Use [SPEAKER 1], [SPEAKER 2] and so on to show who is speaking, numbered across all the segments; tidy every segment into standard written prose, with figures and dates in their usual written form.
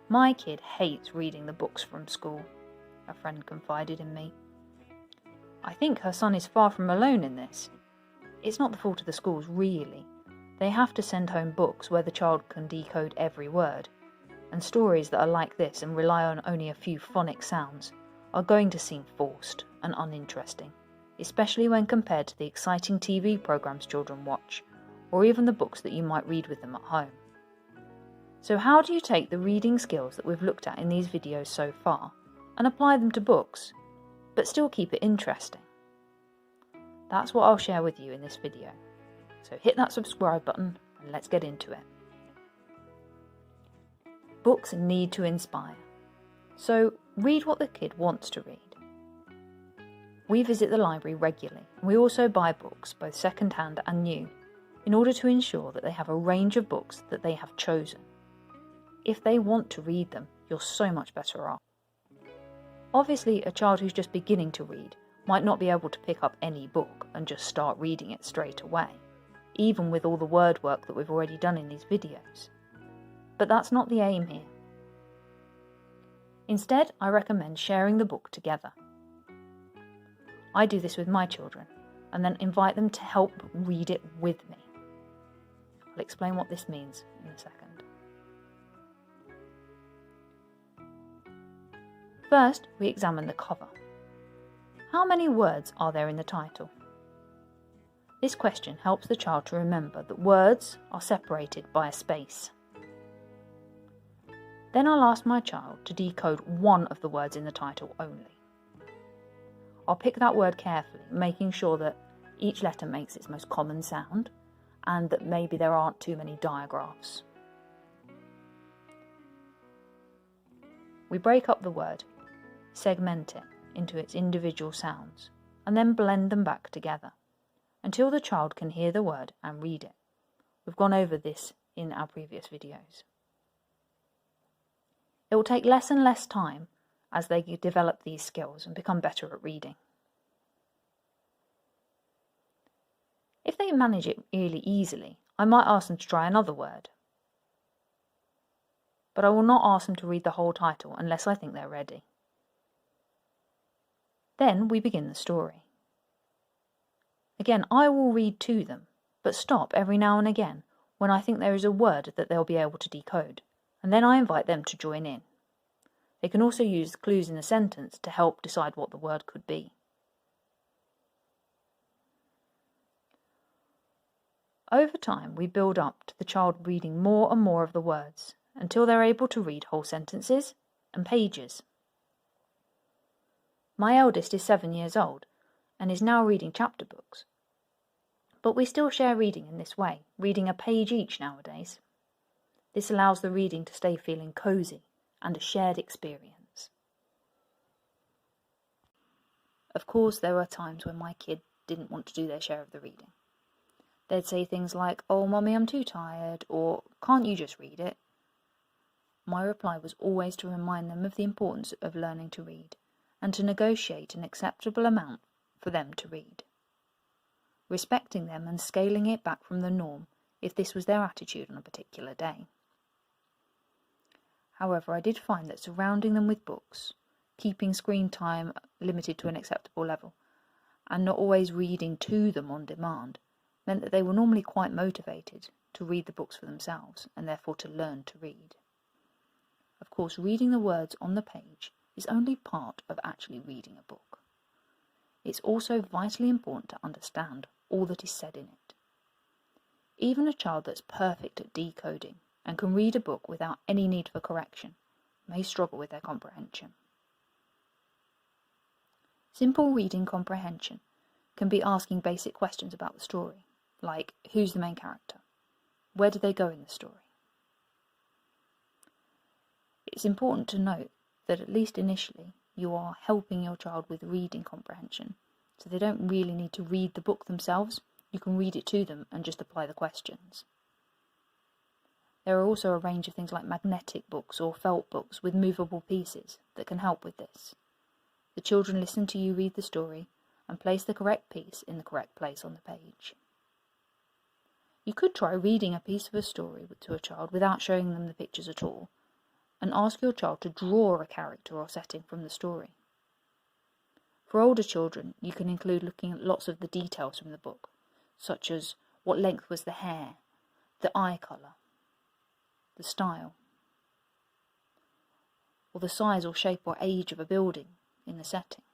[SPEAKER 1] "My kid hates reading the books from school," a friend confided in me. I think her son is far from alone in this. It's not the fault of the schools, really. They have to send home books where the child can decode every word, and stories that are like this and rely on only a few phonic sounds are going to seem forced and uninteresting, especially when compared to the exciting TV programs children watch, or even the books that you might read with them at home. So how do you take the reading skills that we've looked at in these videos so far and apply them to books, but still keep it interesting? That's what I'll share with you in this video. So hit that subscribe button and let's get into it. Books need to inspire. So read what the kid wants to read. We visit the library regularly, and we also buy books, both second-hand and new, in order to ensure that they have a range of books that they have chosen. If they want to read them, you're so much better off. Obviously, a child who's just beginning to read might not be able to pick up any book and just start reading it straight away, even with all the word work that we've already done in these videos. But that's not the aim here. Instead, I recommend sharing the book together. I do this with my children, and then invite them to help read it with me. I'll explain what this means in a second. First, we examine the cover. How many words are there in the title? This question helps the child to remember that words are separated by a space. Then I'll ask my child to decode one of the words in the title only. I'll pick that word carefully, making sure that each letter makes its most common sound and that maybe there aren't too many digraphs. We break up the word, segment it into its individual sounds, and then blend them back together until the child can hear the word and read it. We've gone over this in our previous videos. It will take less and less time as they develop these skills and become better at reading. If they manage it really easily, I might ask them to try another word. But I will not ask them to read the whole title unless I think they're ready. Then we begin the story. Again, I will read to them, but stop every now and again when I think there is a word that they'll be able to decode, and then I invite them to join in. They can also use the clues in the sentence to help decide what the word could be. Over time, we build up to the child reading more and more of the words until they're able to read whole sentences and pages. My eldest is 7 years old and is now reading chapter books. But we still share reading in this way, reading a page each nowadays. This allows the reading to stay feeling cosy and a shared experience. Of course, there were times when my kid didn't want to do their share of the reading. They'd say things like, "Oh, Mummy, I'm too tired," or "Can't you just read it?" My reply was always to remind them of the importance of learning to read and to negotiate an acceptable amount for them to read, respecting them and scaling it back from the norm if this was their attitude on a particular day. However, I did find that surrounding them with books, keeping screen time limited to an acceptable level, and not always reading to them on demand, meant that they were normally quite motivated to read the books for themselves and therefore to learn to read. Of course, reading the words on the page is only part of actually reading a book. It's also vitally important to understand all that is said in it. Even a child that's perfect at decoding and can read a book without any need for correction may struggle with their comprehension. Simple reading comprehension can be asking basic questions about the story, like who's the main character? Where do they go in the story? It's important to note that at least initially you are helping your child with reading comprehension, so they don't really need to read the book themselves. You can read it to them and just apply the questions. There are also a range of things like magnetic books or felt books with movable pieces that can help with this. The children listen to you read the story and place the correct piece in the correct place on the page. You could try reading a piece of a story to a child without showing them the pictures at all, and ask your child to draw a character or setting from the story. For older children, you can include looking at lots of the details from the book, such as what length was the hair, the eye colour, the style, or the size or shape or age of a building in the setting.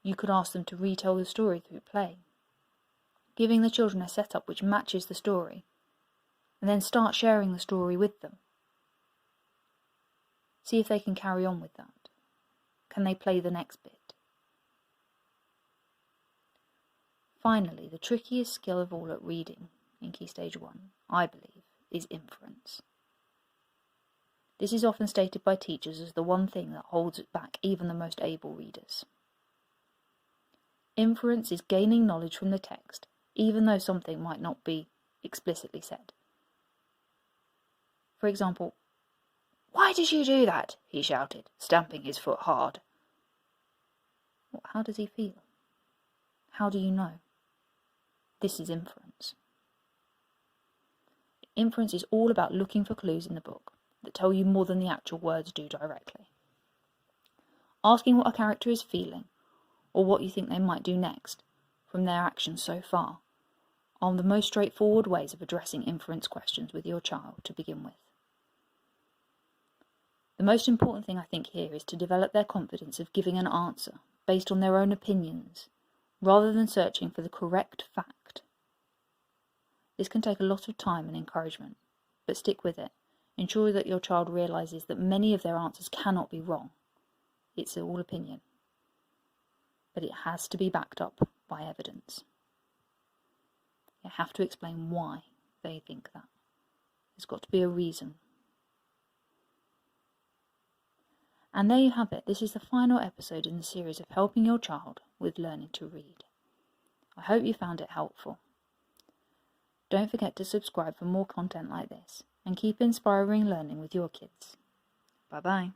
[SPEAKER 1] You could ask them to retell the story through play, giving the children a setup which matches the story, and then start sharing the story with them. See if they can carry on with that. Can they play the next bit? Finally, the trickiest skill of all at reading in Key Stage 1, I believe, is inference. This is often stated by teachers as the one thing that holds back even the most able readers. Inference is gaining knowledge from the text, even though something might not be explicitly said. For example, "Why did you do that?" he shouted, stamping his foot hard. Well, how does he feel? How do you know? This is inference. Inference is all about looking for clues in the book that tell you more than the actual words do directly. Asking what a character is feeling, or what you think they might do next, from their actions so far, are the most straightforward ways of addressing inference questions with your child to begin with. The most important thing I think here is to develop their confidence of giving an answer based on their own opinions, rather than searching for the correct fact. This can take a lot of time and encouragement, but stick with it. Ensure that your child realises that many of their answers cannot be wrong. It's all opinion. But it has to be backed up by evidence. You have to explain why they think that. There's got to be a reason. And there you have it. This is the final episode in the series of helping your child with learning to read. I hope you found it helpful. Don't forget to subscribe for more content like this, and keep inspiring learning with your kids. Bye-bye.